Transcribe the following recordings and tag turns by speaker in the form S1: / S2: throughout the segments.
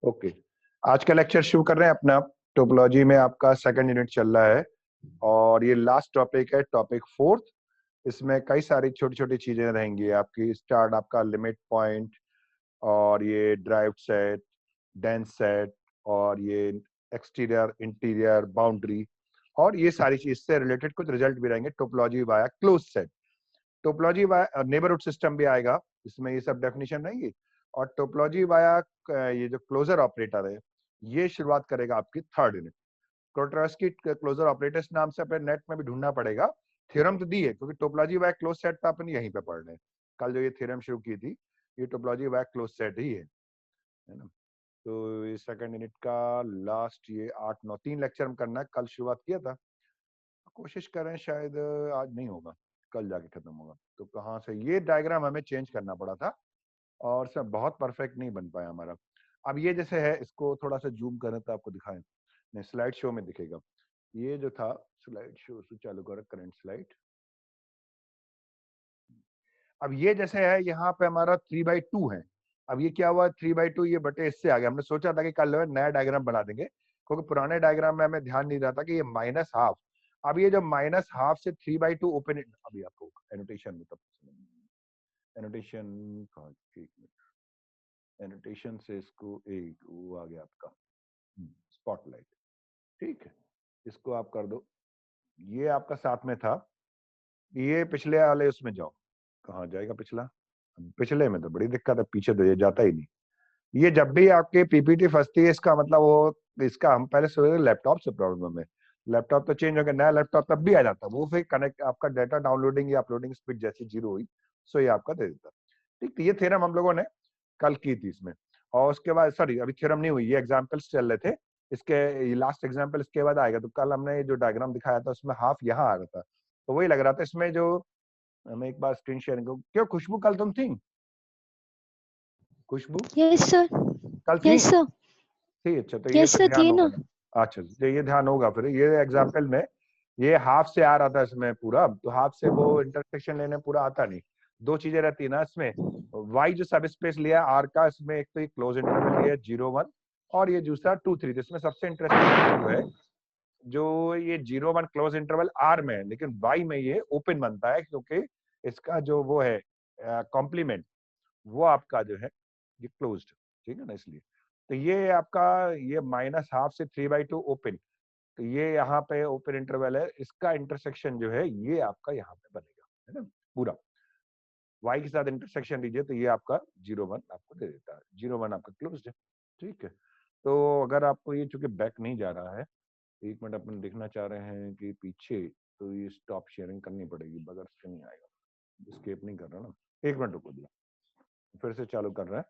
S1: Okay, आज का lecture शुरू कर रहे हैं अपना। टोपोलॉजी में आपका सेकंड यूनिट चल रहा है और ये लास्ट टॉपिक है, टॉपिक फोर्थ। इसमें कई सारी छोटी छोटी चीजें रहेंगी आपकी। स्टार्ट आपका लिमिट पॉइंट और ये ड्राइव सेट, डेंस सेट और ये एक्सटीरियर इंटीरियर बाउंड्री और ये सारी चीज से रिलेटेड कुछ रिजल्ट भी रहेंगे। Topology via close set, topology via neighbourhood system भी आएगा, इसमें ये सब डेफिनेशन रहेंगी। और टोपोलॉजी वाया ये जो क्लोजर ऑपरेटर है ये शुरुआत करेगा आपकी थर्ड यूनिट। क्रोटरस्की क्लोजर ऑपरेटर्स नाम से अपने नेट में भी ढूंढना पड़ेगा। थ्योरम तो दी है क्योंकि टोपोलॉजी वाया क्लोज सेट तो अपन यहीं पे पढ़ रहे हैं। कल जो ये थ्योरम शुरू की थी ये टोपोलॉजी वाया क्लोज सेट ही है ना। तो ये सेकंड यूनिट का लास्ट ये 8 9 3 लेक्चर हम करना है। कल शुरुआत किया था, कोशिश करें शायद आज नहीं होगा, कल जाके खत्म होगा। तो कहाँ से ये डायग्राम हमें चेंज करना पड़ा था और सब बहुत परफेक्ट नहीं बन पाया हमारा। अब ये जैसे है, इसको थोड़ा सा जूम करें तो आपको दिखाएं, नहीं स्लाइड शो में दिखेगा। ये जो था स्लाइड शो से चालू करें, करंट स्लाइड। अब ये जैसे है, यहाँ पे हमारा 3/2 है। अब ये क्या हुआ, 3/2 ये बटे इससे आ गया। हमने सोचा था कि कल नया डायग्राम बना देंगे क्योंकि पुराने डायग्राम में हमें ध्यान नहीं रहा था कि ये -12। अब ये जो -12 से 3/2 ओपन, अभी आपको एनोटेशन में तब एनोटेशन एनोटेशन से इसको एक वो आ गया आपका स्पॉटलाइट। ठीक है, इसको आप कर दो। ये आपका साथ में था, ये पिछले वाले उसमें जाओ। कहाँ जाएगा पिछला? पिछले में तो बड़ी दिक्कत है, पीछे तो ये जाता ही नहीं। ये जब भी आपके पीपीटी फंसती है इसका मतलब वो, इसका हम पहले सोचे लैपटॉप से प्रॉब्लम है। लैपटॉप तो चेंज हो गया, नया लैपटॉप तब भी आ जाता, वो फिर कनेक्ट आपका डाटा डाउनलोडिंग या अपलोडिंग स्पीड जैसी जीरो हुई सो ये आपका दे देता। ठीक, तो ये थ्योरम हम लोगों ने कल की थी इसमें। और उसके बाद सॉरी अभी थ्योरम नहीं हुई, ये एग्जाम्पल्स चल रहे थे। इसके लास्ट एग्जाम्पल इसके बाद आएगा। तो कल हमने जो डायग्राम दिखाया था उसमें हाफ यहाँ आ रहा था, तो वही लग रहा था इसमें। जो हमें एक बार स्क्रीन शेयरिंग को, क्यों खुशबू कल तुम थी? खुशबू
S2: यस सर।
S1: कल थी?
S2: Yes sir.
S1: ठीक, अच्छा तो ये
S2: यस
S1: फिर
S2: सर
S1: ध्यान
S2: थी
S1: होगा
S2: ना।
S1: ना। अच्छा तो ये ध्यान होगा फिर, ये एग्जाम्पल में ये हाफ से आ रहा था इसमें पूरा, तो हाफ से वो इंटरसेक्शन लेने पूरा आता नहीं। दो चीजें रहती है ना इसमें, वाई जो सब स्पेस लिया आर का, इसमें एक तो ये क्लोज इंटरवल लिया 0 1 और ये दूसरा 2 3। इसमें सबसे इंटरेस्टिंग जो है, जो ये 0 1 क्लोज इंटरवल आर में है लेकिन वाई में ये ओपन बनता है क्योंकि इसका जो वो है कॉम्प्लीमेंट वो आपका जो है ये क्लोज्ड। ठीक है ना, इसलिए तो ये आपका ये -12 से 3/2 ओपन, तो ये यहाँ पे ओपन इंटरवल है, इसका इंटरसेक्शन जो है ये आपका यहाँ पे बनेगा, है ना पूरा। y के साथ इंटरसेक्शन लीजिए तो ये आपका 0 1 आपको दे देता है। 0 1 आपका क्लोज्ड है। ठीक है, तो अगर आपको ये चूंकि बैक नहीं जा रहा है, एक मिनट अपन देखना चाह रहे हैं कि पीछे, तो ये स्टॉप शेयरिंग करनी पड़ेगी, बगैर से नहीं आएगा। स्केप नहीं कर रहा ना, एक मिनट रुको दिया, फिर से चालू कर रहा है।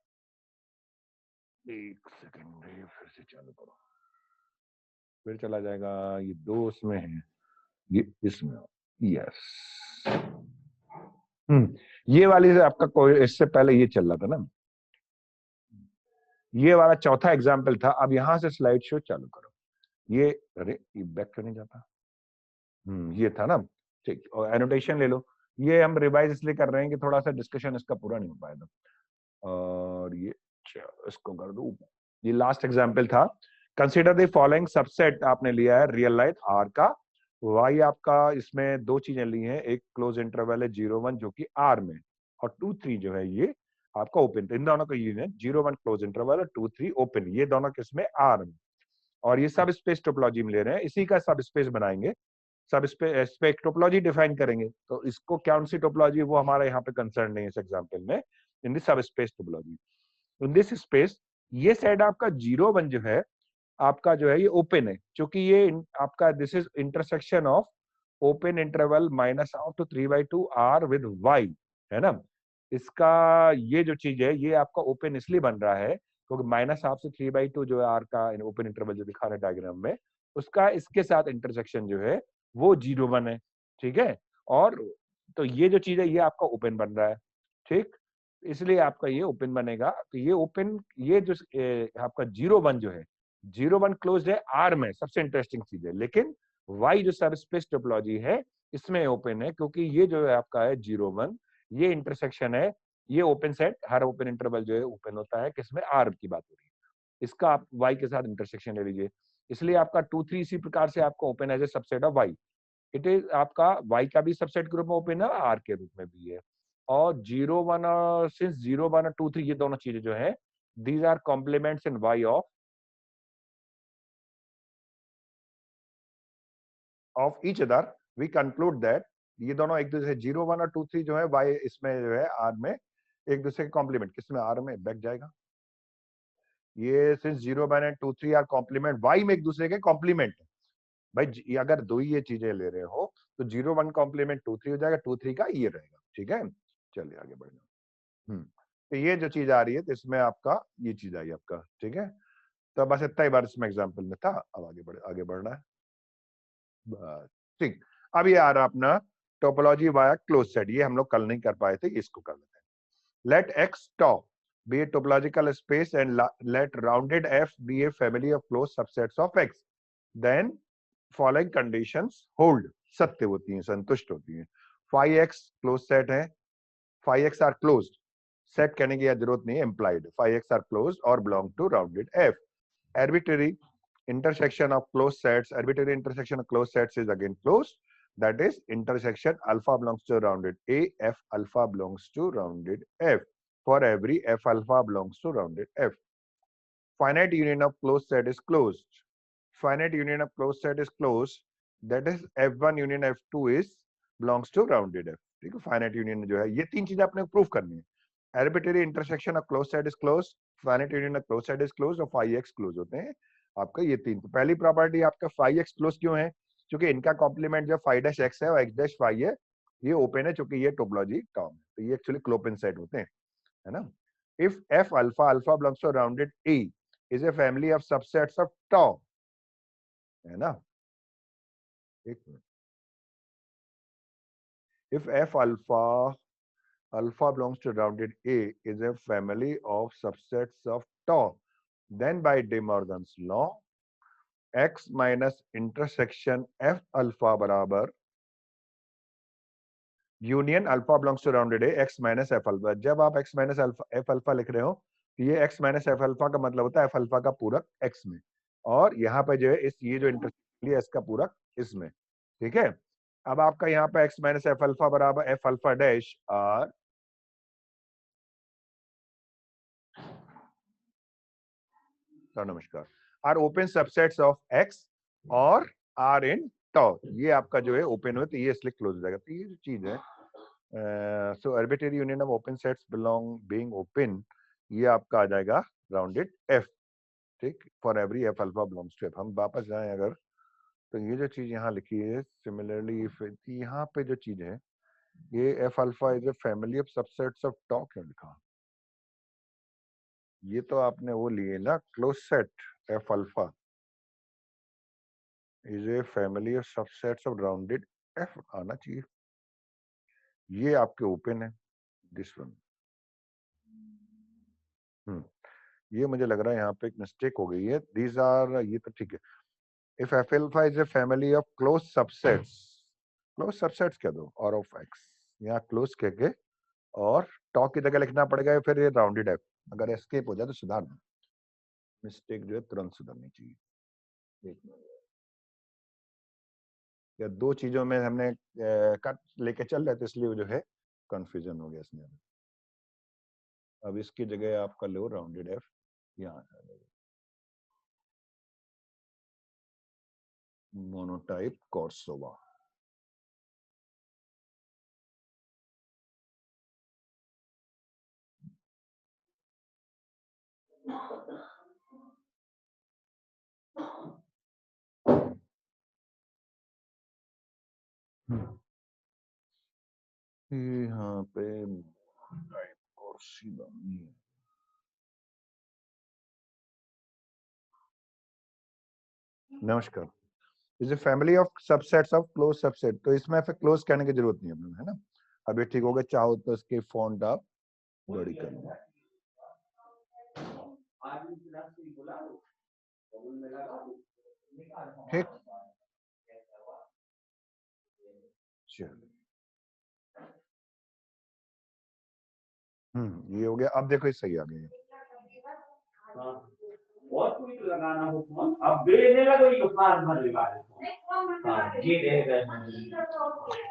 S1: एक सेकंड, ये फिर से चालू करो, फिर चला जाएगा। ये 2 उसमें है, ये इसमें, यस। ये वाली से आपका कोई इससे पहले ये चल रहा था ना, ये वाला चौथा एग्जाम्पल था। अब यहां से स्लाइड शो चालू करो। ये अरे ये बैक क्यों नहीं जाता? ये था ना। ठीक, और एनोटेशन ले लो। ये हम रिवाइज इसलिए कर रहे हैं कि थोड़ा सा डिस्कशन इसका पूरा नहीं हो पाया था। और ये इसको कर दो। ये लास्ट एग्जाम्पल था। कंसिडर द फॉलोइंग सबसेट आपने लिया है रियल लाइफ आर का। वाई आपका इसमें दो चीजें ली हैं, एक क्लोज इंटरवल है 0 1 जो कि आर में, और 2 3 जो है ये आपका ओपन। इन दोनों का ये 0 1 क्लोज इंटरवल और 2 3 ओपन, ये दोनों किसमें? आर में। और ये सब स्पेस टोपोलॉजी में ले रहे हैं, इसी का सब स्पेस बनाएंगे, सब स्पेस टोपोलॉजी डिफाइन करेंगे। तो इसको कौन सी टोपोलॉजी, वो हमारा यहाँ पे कंसर्न नहीं है इस एग्जाम्पल में। इन दिस सब space topology, in this space ये सेट आपका 0 1 जो है आपका जो है ये ओपन है, क्योंकि ये आपका this is intersection of open interval -12 to 3/2 are with Y, है ना। इसका ये जो चीज है ये आपका ओपन इसलिए बन रहा है क्योंकि -12 से 3/2 जो है आर का ओपन इंटरवल जो दिखा रहा है डायग्राम में, उसका इसके साथ इंटरसेक्शन जो है वो 0 1 है। ठीक है, और तो ये जो चीज है ये आपका ओपन बन रहा है। ठीक, इसलिए आपका ये ओपन बनेगा। तो ये ओपन, ये जो आपका 0 1 जो है 0 1 क्लोज्ड है आर में, सबसे इंटरेस्टिंग चीज है। लेकिन वाई जो सब स्पेस टोपोलॉजी है इसमें ओपन है, क्योंकि ये जो है आपका है 0 1, ये इंटरसेक्शन है, ये ओपन सेट, हर ओपन इंटरवल जो है ओपन होता है, किसमें? आर की बात हो रही है। इसका आप y के साथ इंटरसेक्शन ले लीजिए, इसलिए आपका 2 3 इसी प्रकार से आपका open as a subset of y। It is आपका y का भी सबसेट ग्रुप में ओपन है, r के रूप में भी है। और 0 1 और सिंस 0 1 और 2 3 ये दोनों चीजें जो है these are complements in y of each other, we conclude that ये दोनों एक दूसरे 0 1 और 2 3 जो है y इसमें जो है r में एक दूसरे के कॉम्प्लीमेंट, किसमें r में बैक जाएगा। ये since 0 1 and 2 3 are complement, y में एक दूसरे के कॉम्प्लीमेंट है। भाई अगर दो ही ये चीजें ले रहे हो तो 0 1 कॉम्प्लीमेंट 2 3 हो जाएगा, 2 3 का ये रहेगा। ठीक है, चलिए आगे बढ़ना। तो ये जो चीज आ रही है तो इसमें आपका ये चीज आई आपका। ठीक है, तो बस इतना ही बार इसमें एग्जाम्पल में था, अब आगे बढ़ना है बस। ठीक, अब ये आ रहा अपना टोपोलॉजी वाया क्लोज सेट, ये हम लोग कल नहीं कर पाए थे, इसको कर लेते हैं। Let X tau be a topological space and let rounded f be a family of closed subsets of x, then following conditions hold, सत्य होती हैं, संतुष्ट होती हैं। phi x क्लोज सेट है, phi x are closed, set कहने की जरूरत नहीं है, implied phi x are closed or belong to rounded f। arbitrary intersection of closed sets, arbitrary intersection of closed sets is again closed, that is intersection alpha belongs to rounded a, f alpha belongs to rounded f, for every f alpha belongs to rounded f। finite union of closed set is closed, finite union of closed set is closed, that is f1 union f2 is belongs to rounded f। ठीक है, finite union जो है ये तीन चीजें आपने prove करनी है। arbitrary intersection of closed set is closed, finite union of closed set is closed और phi x क्लोज होते हैं आपका ये तीन। तो पहली प्रॉपर्टी आपका phi x क्लोज क्यों है, क्योंकि इनका कॉम्प्लीमेंट जो phi dash x है और x dash phi है ये ओपन है, क्योंकि ये टोपोलॉजी टर्म है, तो ये एक्चुअली क्लोपेन सेट होते हैं, है ना। if f alpha alpha belongs to rounded a is a family of subsets of tau, है ना। एक minute, if f alpha alpha belongs to rounded a is a family of subsets of tau, then by De Morgan's law x minus intersection f alpha बराबर union alpha belongs to rounded A X minus F alpha. जब आप x minus F alpha लिख रहे हो तो ये x minus F alpha का मतलब होता है एफ अल्फा का पूरक एक्स में, और यहाँ पे जो है इस ये जो इंटरसेक्शन है इसका पूरक इसमें। ठीक है, अब आपका यहाँ पे एक्स माइनस एफ अल्फा बराबर एफ अल्फा डैश आर, नमस्कार, are open subsets of X और आर इन टॉ, ये आपका जो है ओपन हो तो ये इसलिए क्लोज हो जाएगा। तो ये जो चीज है so arbitrary union of open sets belong being open, ये आपका आ जाएगा राउंडेड एफ। ठीक, for every F alpha belongs to F. हम वापस जाएं अगर तो ये जो चीज यहाँ लिखी है सिमिलरली यहाँ पे जो चीज है ये F alpha is a family of subsets of tau क्यों लिखा, ये तो आपने वो लिए ना close set F alpha is a family of subsets of rounded F आना चाहिए, ये आपके ओपन है दिस वन। ये मुझे लग रहा है यहाँ पे एक मिस्टेक हो गई है, दीज आर, ये तो ठीक है। If F alpha is a family of close subsets, close subsets कह दो और ऑफ एक्स, यहाँ क्लोज कह के और टॉ की जगह लिखना पड़ेगा फिर ये राउंडेड एफ। अगर एस्केप हो जाए तो सुधार दो, मिस्टेक जो है तुरंत सुधरनी चाहिए। या दो चीजों में हमने कट लेके चल रहे थे इसलिए वो जो है कंफ्यूजन हो गया इसमें। अब इसकी जगह आपका लो राउंडेड एफ यहाँ मोनोटाइप कोर्सोवा। यहाँ पे मोनोटाइप कोर्सिवा नमस्कार, is a family of subsets of close subset, तो इसमें फिर क्लोज कहने की जरूरत नहीं है, है ना। अब ये ठीक हो गया, चाहो तो इसके फॉन्ट आप बड़ी कर लो। ठीक, चलो ये हो गया। अब देखो ये सही आ गया।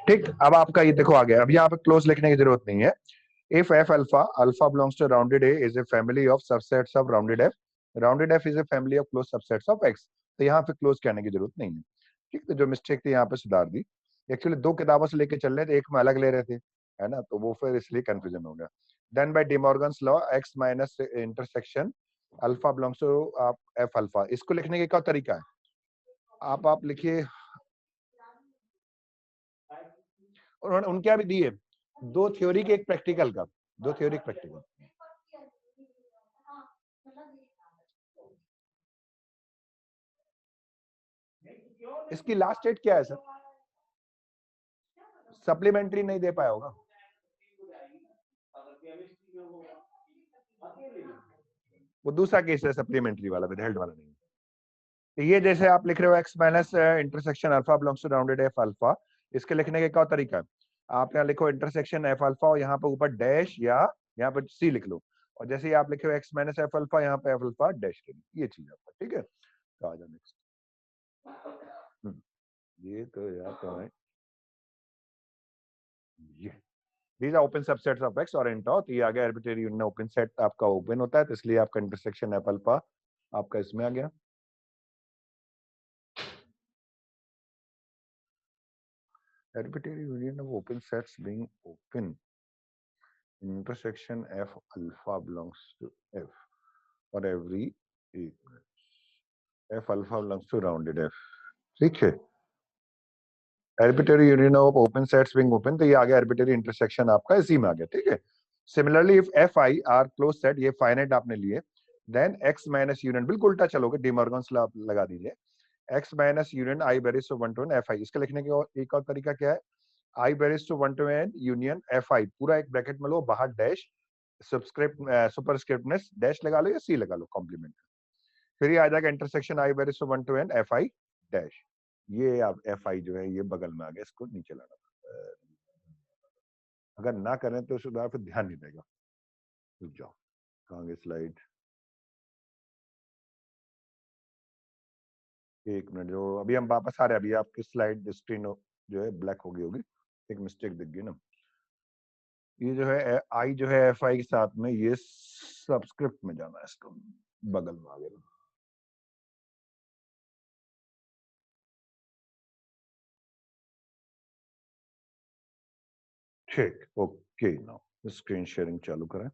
S1: ठीक, अब आपका ये देखो आ गया। अब यहाँ पे क्लोज लिखने की जरूरत नहीं है। If F alpha alpha belongs to rounded A is a family of subsets of rounded F is a family of close subsets of X. तो यहाँ पे क्लोज कहने की जरूरत नहीं है। ठीक, तो जो मिस्टेक थी यहाँ पे सुधार दी। एक्चुअली दो किताबों से लेके चल रहे थे, एक में अलग ले रहे थे, है ना, तो वो फिर इसलिए कंफ्यूजन हो गया। Then by De Morgan's law X minus intersection alpha belongs to F alpha. इसको लिखने का क्या तरीका है, आप लिखिए, उन्होंने उनके भी दिए दो थ्योरी के एक प्रैक्टिकल का, दो थ्योरी प्रैक्टिकल। इसकी लास्ट डेट क्या है सर? सप्लीमेंट्री नहीं दे पाया होगा। वो दूसरा केस है सप्लीमेंट्री वाला, विदहेल्ड वाला नहीं। तो ये जैसे आप लिख रहे हो X minus intersection alpha belongs to rounded F alpha, इसके लिखने का क्या तरीका है, आप यहाँ लिखो इंटरसेक्शन एफ अल्फा और यहाँ पे ऊपर डैश या यहाँ पे सी लिख लो, और जैसे ही आप लिखे एक्स माइनस एफ अल्फा यहाँ पे एफ अल्फा डैश ले लो, ये चीज आपका ठीक है। तो आ जाओ नेक्स्ट। ये तो यार तो है ये these are open subsets of x और int तो ये आ गया arbitrary union ओपन सेट आपका ओपन होता है, तो इसलिए आपका इंटरसेक्शन एफ अल्फा आपका इसमें आ गया। Arbitrary union of open sets being open intersection f alpha belongs to f for every f alpha belongs to rounded f। ठीक है, arbitrary union of open sets being open, तो ये आ गया arbitrary intersection आपका इसी में आ गया। ठीक है, similarly if F I R close set, ये फाइनाइट आपने लिए, देन एक्स माइनस यूनियन, बिल्कुल उल्टा चलोगे, डिमॉर्गन्स लॉ लगा दीजिए, X minus union i varies to 1 to n F i. इसका लिखने का एक और तरीका क्या है, i varies to 1 to n union F i, पूरा एक ब्रैकेट में लो, बाहर डैश, सबस्क्रिप्ट सुपरस्क्रिप्ट में डैश लगा लो या सी लगा लो कॉम्प्लीमेंट, फिर ये आ जाएगा intersection I varies to 1 to n F I dash. ये अब एफ आई जो है ये बगल में आ गया, इसको नीचे लाना, अगर ना करें तो सुधार फिर ध्यान नहीं देगा। रुक जाओ, कहाँ गई स्लाइड, एक मिनट, जो अभी हम वापस आ रहे हैं, अभी आपकी स्लाइड स्क्रीन जो है ब्लैक हो गई होगी, एक मिस्टेक दिख गई ना। ये जो है आई जो है एफ आई के साथ में ये सबस्क्रिप्ट में जाना है, इसको बगल में आ गया। ठीक, ओके, नाउ स्क्रीन शेयरिंग चालू करें।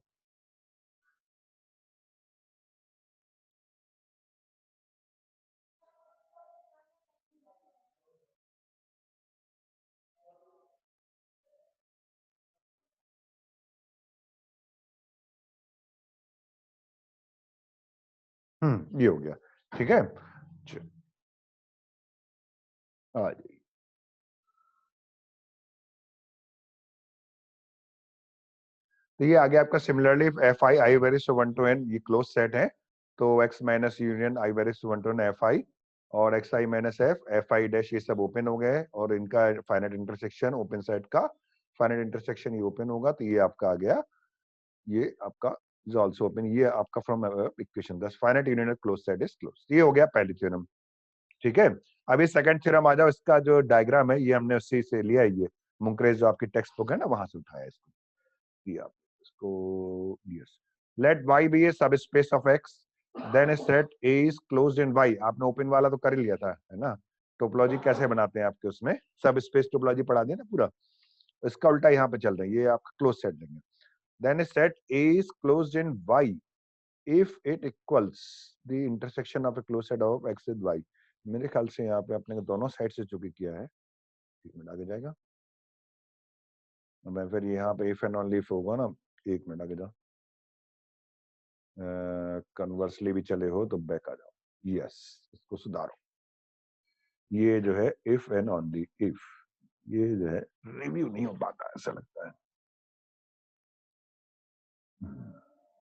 S1: ये हो गया, ठीक है। आ जाइए, तो ये आ गया आपका similarly F i i varies to 1 to n, ये क्लोज सेट है, तो X minus union i varies to 1 to n F i और X i minus F I dash, ये सब ओपन हो गए, और इनका फाइनाइट इंटरसेक्शन ओपन सेट का फाइनाइट इंटरसेक्शन ये ओपन होगा, तो ये आपका आ गया, ये आपका इज आल्सो ओपन, ये आपका from equation 10 finite union close set is close. ये हो गया पहली थ्योरम। ठीक है, अभी सेकंड थ्योरम आ जाओ, इसका जो डायग्राम है ये हमने उसी से लिया है, ये मुंक्रेज जो आपकी टेक्स्ट बुक है ना वहां से उठाया इसको, ये आप इसको, yes, let y be a subspace of x, then set a is closed in y। आपने ओपन वाला तो कर ही लिया था, है ना, टोपोलॉजी कैसे बनाते हैं आपके उसमें, सब स्पेस टोपोलॉजी पढ़ा दिया ना पूरा, इसका उल्टा यहाँ पे चल रहा है, ये आपका क्लोज सेट देंगे, then set a is closed in y if it equals the intersection of a closed set of x with y। मेरे ख्याल से यहाँ पे अपने दोनों साइड से चुकी किया है, एक मिनट आगे जाएगा, मैं फिर यहाँ पे इफ एंड ओनली इफ होगा ना, एक मिनट आगे जाओ, कन्वर्सली भी चले हो तो बैक आ जाओ, यस, इसको सुधारो, ये जो है इफ एंड ओनली इफ, ये जो है रिव्यू नहीं हो पाता ऐसा लगता है।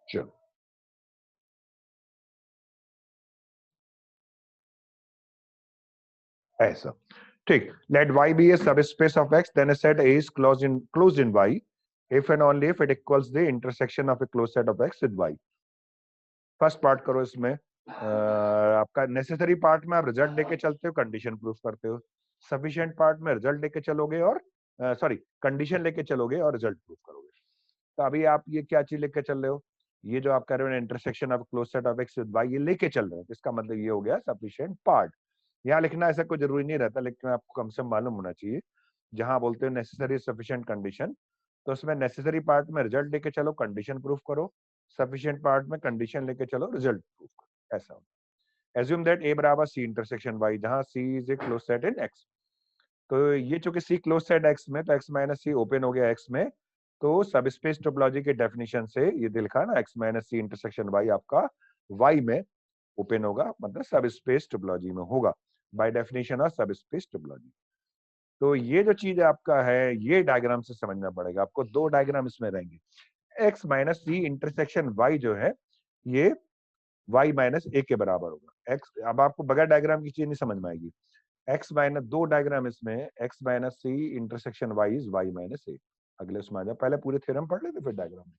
S1: चलो, ऐसा ठीक, let y be a subspace of x, then a set A is closed in y if and only if it equals the intersection of a closed set of x with y। First part करो इसमें, आपका necessary part में आप result लेके चलते हो, condition proof करते हो। सफिशिएंट पार्ट में रिजल्ट लेके चलोगे और सॉरी कंडीशन लेके चलोगे और रिजल्ट प्रूफ करोगे। तो अभी आप ये क्या चीज लेके चल रहे हो, ये जो आप कर रहे हो intersection of close set of X with Y, ये लेके चल रहे हो, इसका मतलब ये हो गया सफिशिएंट पार्ट। यहाँ लिखना ऐसा कोई जरूरी नहीं रहता, लेकिन आपको कम से कम मालूम होना चाहिए। जहां बोलते हो नेसेसरी सफिशिएंट कंडीशन, तो उसमें नेसेसरी पार्ट में रिजल्ट लेके चलो, कंडीशन प्रूफ करो। सफिशिएंट पार्ट में कंडीशन लेके चलो, रिजल्ट प्रूफ करो, ऐसा। एज्यूम दैट ए बराबर सी इंटरसेक्शन वाई, जहां C is a close set in X. तो ये चूंकि सी क्लोज सेट एक्स में, तो एक्स माइनस सी ओपन हो गया एक्स में, तो सब स्पेस टोपोलॉजी के डेफिनेशन से ये लिखा ना, X minus C intersection Y आपका वाई में ओपन होगा, मतलब सब स्पेस टोपोलॉजी में होगा, by definition of subspace topology. तो ये जो चीज आपका है, ये डायग्राम से समझना पड़ेगा आपको। दो डायग्राम इसमें रहेंगे। X minus C intersection Y जो है, ये y माइनस ए के बराबर होगा। एक्स, अब आपको बगैर डायग्राम की चीज नहीं समझ में आएगी। एक्स माइनस, दो डायग्राम इसमें, X minus C intersection Y is Y minus A. अगले उसमें आ जाओ, पहले पूरे थ्योरम पढ़ लेते फिर डायग्राम।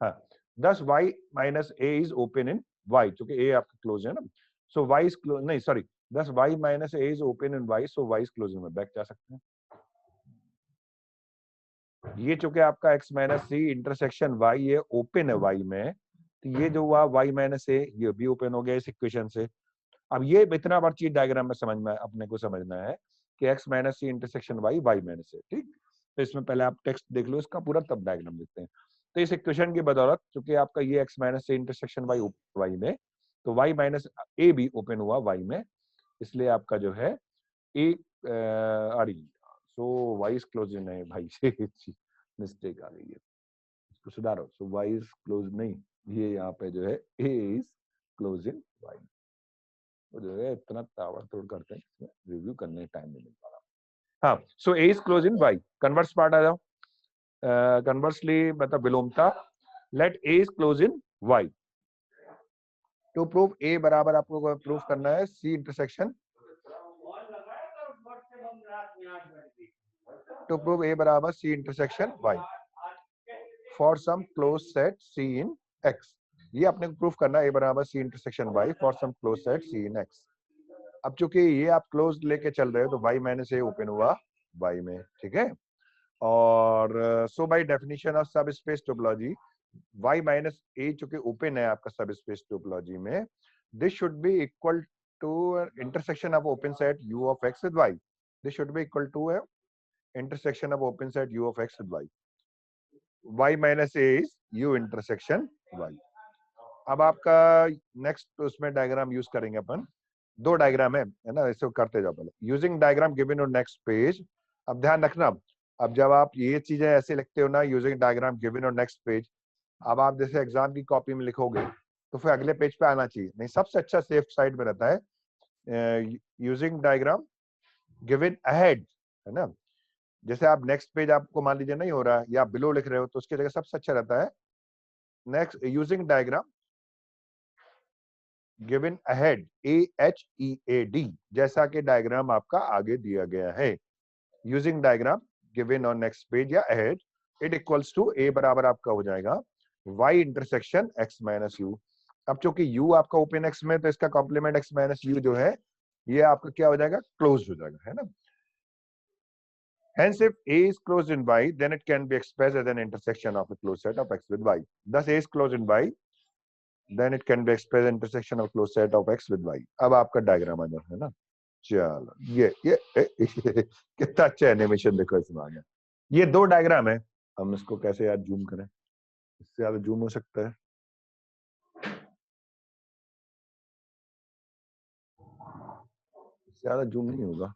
S1: हाँ, thus y minus A is open in y, क्योंकि a आपका क्लोज है ना, सो y इज क्लोज, नहीं sorry, thus y minus A is open in y, so y is close in, back जा सकते हैं। ये चूंकि आपका x minus C intersection y, ये ओपन है y में, तो ये जो हुआ y माइनस ए, ये भी ओपन हो गया इस इक्वेशन से। अब ये इतना बार चीज डायग्राम में समझ में अपने को समझना है कि x minus C intersection y Y minus है, ठीक। तो इसमें पहले आप टेक्स्ट देख लो इसका पूरा, तब डायग्राम लिखते हैं। तो इस इक्वेशन की बदौलत, चूंकि आपका ये x minus C intersection y Y में, तो y माइनस ए भी ओपन हुआ y में, इसलिए आपका जो है ए, अरे सो y इज क्लोज इन है भाई, मिस्टेक आ गई है, इसको सुधारो। सो y इज क्लोज नहीं, ये यहाँ पे जो है a is close in y। तो जो है इतना ताबड़तोड़ करते हैं, इसमें रिव्यू करने टाइम नहीं मिल पा रहा। हाँ, so A is close in Y, converse part आ जाओ। कन्वर्सली मतलब विलोमता, let A is close in Y. To prove A बराबर आपको प्रूव करना है C intersection, to prove A बराबर C intersection Y for some close set C in X. ये आपने प्रूफ करना है, ए बराबर C intersection Y for some close set C in X. अब चूंकि ये आप क्लोज लेके चल रहे हो, तो y माइनस ए ओपन हुआ y में, ठीक है। और so by definition of subspace topology, y minus A चूंकि ओपन है आपका सब स्पेस टोपोलॉजी में, this should be equal to intersection of open set u of x with y। This should be equal to intersection of open set u of x with y। y minus A is u intersection y। अब आपका next उसमें diagram use करेंगे अपन, दो diagram है ना, इसको करते जाओ पहले। Using diagram given on next page, अब ध्यान रखना, अब जब आप ये चीजें ऐसे लिखते हो ना, using diagram given on next page, अब आप जैसे एग्जाम की कॉपी में लिखोगे तो फिर अगले पेज पे आना चाहिए, नहीं सबसे अच्छा सेफ साइड में रहता है यूजिंग डायग्राम गिवन अहेड, है ना। जैसे आप नेक्स्ट पेज आपको मान लीजिए नहीं हो रहा है, या आप बिलो लिख रहे हो, तो उसकी जगह सबसे अच्छा रहता है next using diagram given ahead, AHEAD, जैसा कि डायग्राम आपका आगे दिया गया है। Using diagram given on next page या अहेड, इट इक्वल्स टू ए बराबर आपका हो जाएगा y intersection x minus you. अब चूंकि u आपका ओपन x में, तो इसका कॉम्प्लीमेंट x माइनस यू जो है, ये आपका क्या हो जाएगा, क्लोज हो जाएगा, है ना। Hence, if A is closed in Y, then it can be expressed as an intersection of a closed set of x with Y. Thus, A is closed in Y, then it can be expressed as intersection of closed set of x with y। अब आपका diagram आ जाता है ना। चलो ये कितना अच्छा animation देखो इसमें आ गया। ये दो डायग्राम है, हम इसको कैसे यार जूम करें, इससे ज्यादा जूम हो सकता है, इससे ज्यादा जूम नहीं होगा।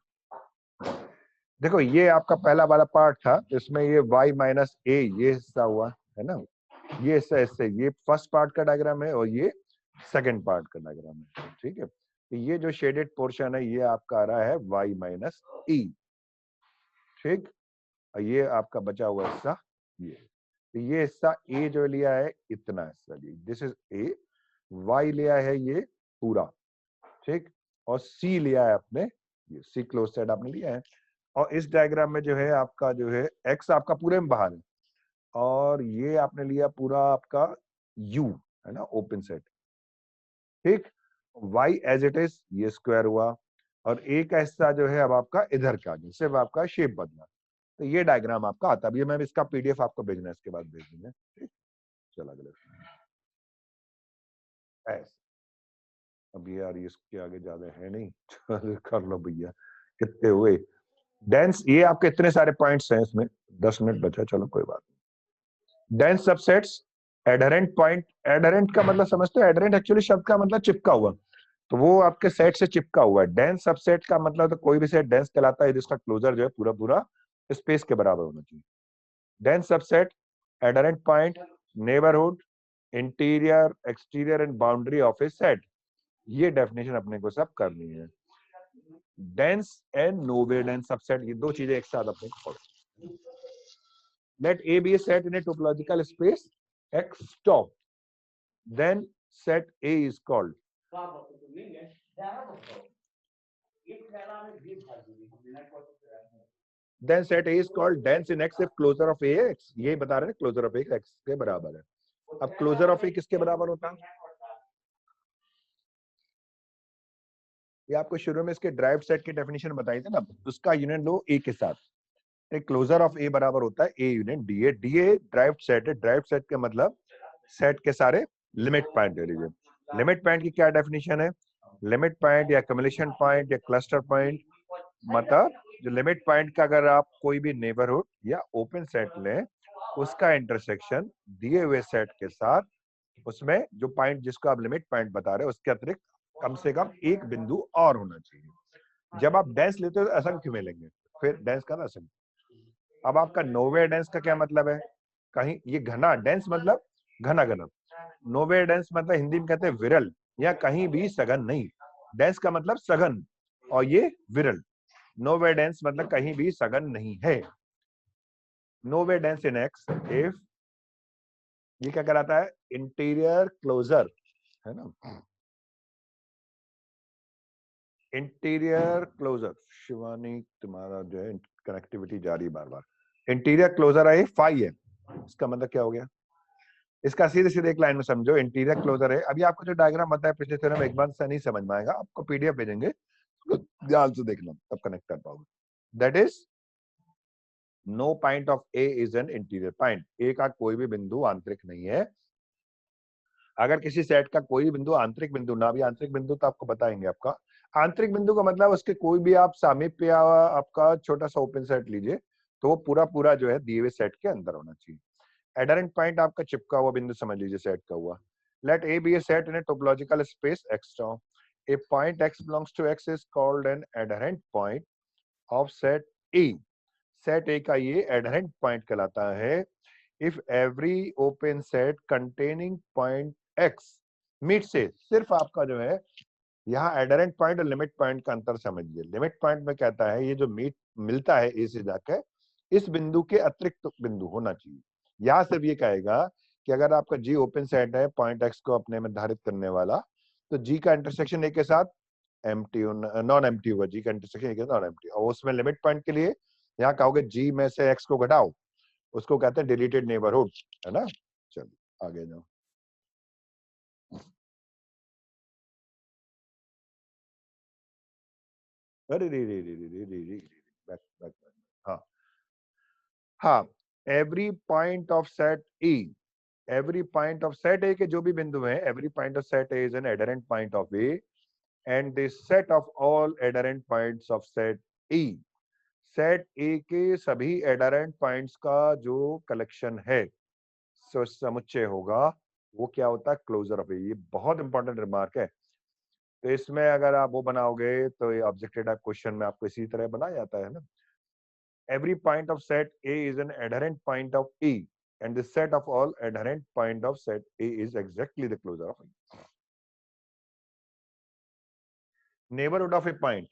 S1: देखो ये आपका पहला वाला पार्ट था, इसमें ये y माइनस ए ये हिस्सा हुआ है ना, ये हिस्सा इससे, ये फर्स्ट पार्ट का डायग्राम है और ये सेकंड पार्ट का डायग्राम है, ठीक है। तो ये जो शेडेड पोर्शन है, ये आपका आ रहा है y माइनस ई, ठीक। और ये आपका बचा हुआ हिस्सा ये हिस्सा a जो लिया है इतना हिस्सा, दिस इज a, y लिया है ये पूरा, ठीक। और c लिया है आपने, ये c क्लोज सेट आपने लिया है। और इस डायग्राम में जो है आपका जो है x आपका पूरे में बाहर है, और ये आपने लिया पूरा आपका U, है ना, ओपन सेट। ठीक, y एज इट इज ये स्क्वायर हुआ, और a का हिस्सा जो है अब आपका इधर का, सिर्फ आपका शेप बदला। तो ये डायग्राम आपका आता है। अभी मैं इसका पीडीएफ आपको भेजना है, इसके बाद भेज दूंगा। ठीक, चलो अगले। ऐसे अब यार इसके आगे ज्यादा है नहीं। कर लो भैया, कितने हुए डेंस, ये आपके इतने सारे पॉइंट्स हैं इसमें। 10 मिनट बचा, चलो कोई बात नहीं। Dense subsets, adherent point. Adherent का मतलब समझते हो? एडहेरेंट एक्चुअली शब्द का मतलब चिपका हुआ, तो वो आपके सेट से चिपका हुआ है। डेंस सबसेट का मतलब तो कोई भी सेट डेंस कहलाता है जिसका क्लोजर जो है पूरा पूरा स्पेस के बराबर होना चाहिए। Dense subset, adherent point, neighbourhood, interior, exterior and boundary of a set. ये डेफिनेशन अपने को सब करनी है। Dense and nowhere dense subset, ये दो चीजें एक साथ अपने को पढ़ो। Let A be a set in a topological space X tau, then set A is called, then set A is called dense in X if closure of A है X। यही बता रहे हैं closure of A X के बराबर है। अब closure of A किसके बराबर होता है? ये आपको शुरू में इसके ड्राइव सेट की डेफिनेशन बताई थी ना, उसका यूनियन लो A के साथ। एक क्लोजर ऑफ A बराबर होता है A union DA। DA drive set है। ड्राइव सेट के मतलब सेट के सारे लिमिट पॉइंट ले लीजिए। लिमिट पॉइंट की क्या डेफिनेशन है? लिमिट पॉइंट या कम्युलेशन पॉइंट या क्लस्टर पॉइंट, मतलब जो लिमिट पॉइंट का अगर आप कोई भी नेबरहुड या ओपन सेट लें, उसका इंटरसेक्शन दिए हुए सेट के साथ, उसमें जो पॉइंट जिसको आप लिमिट पॉइंट बता रहे हो उसके अतिरिक्त कम से कम एक बिंदु और होना चाहिए। जब आप डेंस लेते हो तो असंख्य मिलेंगे, फिर डेंस का असंख्य। अब आपका नोवे डेंस का क्या मतलब है? कहीं ये घना, डेंस मतलब घना घना, नोवे डेंस मतलब हिंदी में कहते हैं विरल, या कहीं भी सघन नहीं। डेंस का मतलब सघन, और ये विरल। नोवे डेंस मतलब कहीं भी सघन नहीं है। No way dense in x if, ये क्या कहलाता है? इंटीरियर क्लोजर, है ना, इंटीरियर क्लोजर। शिवानी तुम्हारा जो है कनेक्टिविटी जा रही बार बार। इंटीरियर क्लोजर है, फाई है, इसका मतलब क्या हो गया? इसका सीधे सीधे एक लाइन में समझो। इंटीरियर क्लोजर है, अभी आपको जो डायग्राम बताया पिछले थ्योरम में, एक बार से नहीं समझ में आएगा, आपको पीडीएफ भेजेंगे, ध्यान से देखना तब कनेक्ट कर पाओगे। That is no point of A is an interior point. A का कोई भी बिंदु आंतरिक नहीं है। अगर किसी सेट का कोई भी बिंदु आंतरिक बिंदु ना भी, आंतरिक बिंदु तो आपको बताएंगे। आपका आंतरिक बिंदु का मतलब उसके कोई भी आप सामीप्य या आपका छोटा सा ओपन सेट लीजिए, तो वो पूरा पूरा जो है दिए हुए सेट के अंदर होना चाहिए। एडहेरेंट पॉइंट आपका चिपका हुआ बिंदु समझ लीजिए सेट का हुआ। Let A be a set in a topological space X tau, a point X belongs to X is called an adherent point of set A. Set A का ये एडहेरेंट पॉइंट कहलाता है if every open set containing point x meets से। सिर्फ आपका जो है यहाँ एडहेरेंट पॉइंट और लिमिट पॉइंट का अंतर समझिए। लिमिट पॉइंट में कहता है ये जो मीट मिलता है ए से जाकर, इस बिंदु के अतिरिक्त बिंदु होना चाहिए। यहाँ सिर्फ ये कहेगा कि अगर आपका जी ओपन सेट है पॉइंट एक्स को अपने में धारित करने वाला, तो जी का इंटरसेक्शन ए के साथ एम्प्टी नॉन एम्प्टी होगा। जी का इंटरसेक्शन ए के साथ नॉन एम्प्टी, और उसमें लिमिट पॉइंट के लिए यहाँ कहोगे जी में से एक्स को घटाओ, उसको कहते हैं डिलीटेड नेबरहुड, है ना। चलिए आगे जाओ। अरे रे रे रे रे रे रे रे, बैक बैक। हाँ हाँ, every point of set E, every point of set ए के जो भी बिंदु हैं, every point of set A is an adherent point of A and the set of all adherent points of set E. Set ए के सभी adherent points का जो collection है, समुच्चय होगा, वो क्या होता है? क्लोजर ऑफ ए। ये बहुत इंपॉर्टेंट रिमार्क है। तो इसमें अगर आप वो बनाओगे तो ये ऑब्जेक्टिव टाइप क्वेश्चन में आपको इसी तरह बनाया जाता है ना। Every point of set A is an adherent point of E and the set of all adherent point of set A is exactly the closure of E. Neighbourhood of a point,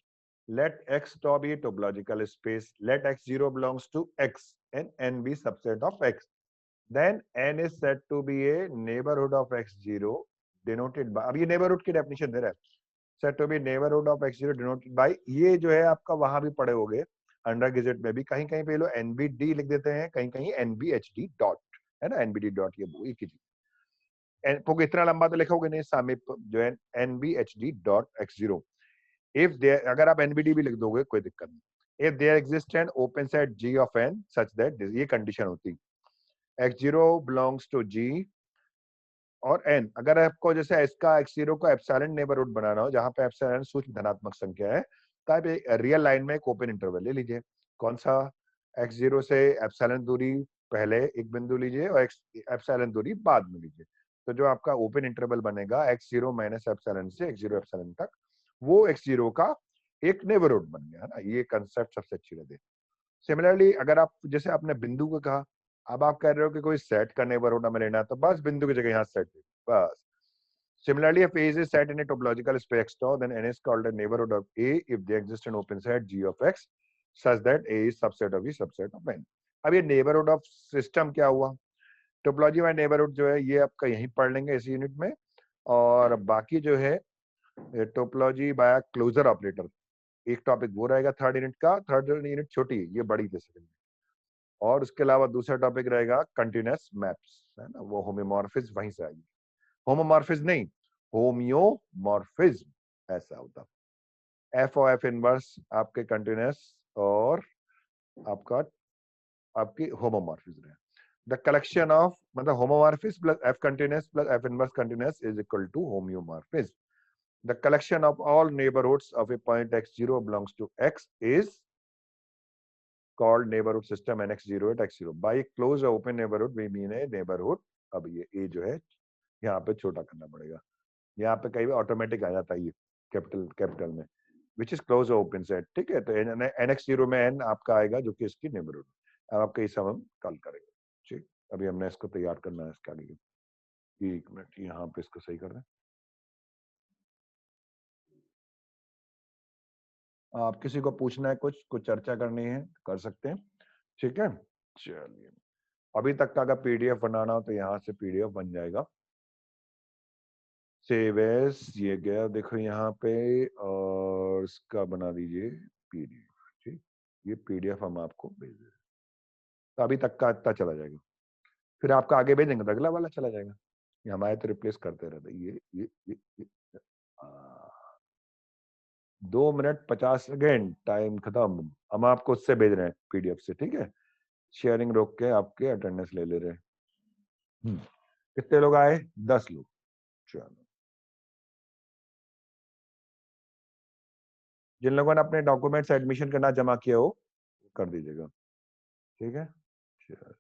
S1: let x tau be a topological space, let x0 belongs to x and n be subset of x, then n is said to be a neighborhood of x0 denoted by, अब ये neighborhood की definition दे रहा है, said to be neighborhood of x0 denoted by, ये जो है आपका वहां भी पढ़े होगे अंडर ग्रेजुएट में भी, कहीं कहीं पे लोग nbd लिख देते हैं, कहीं कहीं nbhd डॉट, है ना, nbd डॉट, ये एक ही चीज। क्योंकि इतना लंबा तो लिखोगे नहीं, समीप जो है nbhd.x0, इफ देयर, अगर आप nbd भी लिख दोगे कोई दिक्कत नहीं। If there exist an open set g of n such that, ये कंडीशन होती x0 बिलोंग्स टू g और n, अगर आपको जैसे इसका x0 को एप्सिलॉन नेबरहुड बनाना हो जहां पे एप्सिलॉन सूक्ष्म धनात्मक संख्या है, तो आप रियल लाइन में एक ओपन इंटरवल ले लीजिए। कौन सा? x0 से एप्सिलॉन दूरी पहले एक बिंदु लीजिए और एप्सिलॉन दूरी बाद में लीजिए। तो जो आपका ओपन इंटरवल बनेगा x0 माइनस एप्सिलॉन से x0 एप्सिलॉन तक, वो x0 का एक नेबरहुड बन गया ना। ये कंसेप्ट सबसे अच्छी लगे। सिमिलरली अगर आप, जैसे आपने बिंदु को कहा, अब आप कह रहे हो कि कोई सेट का नेबरहुड हमें लेना है, तो बस बिंदु की जगह यहाँ सेट, बस। Similarly, if A is set in a topological space tau, then N is called a neighborhood of A if they exist in open set G of X such that A is subset of the subset of N. अब ये neighborhood of system क्या हुआ? Topology bye neighbourhood जो है ये आपका यहीं पढ़ लेंगे इस यूनिट में, और बाकी जो है टोपोलॉजी बाय क्लोजर ऑपरेटर एक टॉपिक वो रहेगा थर्ड यूनिट का। थर्ड यूनिट छोटी है, ये बड़ी थी सेकंड। और उसके अलावा दूसरा टॉपिक रहेगा कंटिन्यूअस मैप्स, है ना, वो होमोमॉर्फिज्म वहीं से आएगी। होमोमॉर्फिज्म नहीं, होम्योमॉर्फिज्म ऐसा होता। एफ और एफ इनवर्स आपके कंटिन्यूअस और आपका आपकी होमोमॉर्फिज्म है। द कलेक्शन ऑफ, मतलब homomorphism plus F continuous plus F inverse continuous is equal to homeomorphism. The collection of all neighbourhoods of a point x0 belongs to x is called neighborhood system nx0 at x0. By closed or open neighborhood we mean a neighborhood। अब ये a जो है यहाँ पे छोटा करना पड़ेगा, यहाँ पे कई बार ऑटोमेटिक आ जाता है ये कैपिटल में, which is close open set. ठीक है, तो nx0 में n आपका आएगा जो कि इसकी नेबरहुड। अब आपका ये सब हम कल करेंगे। ठीक, अभी हमने इसको तैयार करना है इसके आगे। एक मिनट यहाँ पे इसको सही कर दें। आप किसी को पूछना है, कुछ चर्चा करनी है कर सकते हैं। ठीक है, चलिए। अभी तक का अगर पीडीएफ बनाना हो तो यहाँ से पीडीएफ बन जाएगा। सेव एज ये गया, देखो यहाँ पे, और इसका बना दीजिए पीडीएफ। ठीक, ये पीडीएफ हम आपको भेज दें, तो अभी तक का इतना चला जाएगा। फिर आपका आगे भेजेंगे तो अगला वाला चला जाएगा। ये हमारे तो रिप्लेस करते रहते। ये 2 मिनट 50 सेकेंड टाइम खत्म। हम आपको उससे भेज रहे हैं पीडीएफ से। ठीक है, शेयरिंग रोक के आपके अटेंडेंस ले ले रहे हैं। कितने लोग आए? 10 लोग। चलो, जिन लोगों ने अपने डॉक्यूमेंट्स एडमिशन करना जमा किए हो कर दीजिएगा। ठीक है, चलो।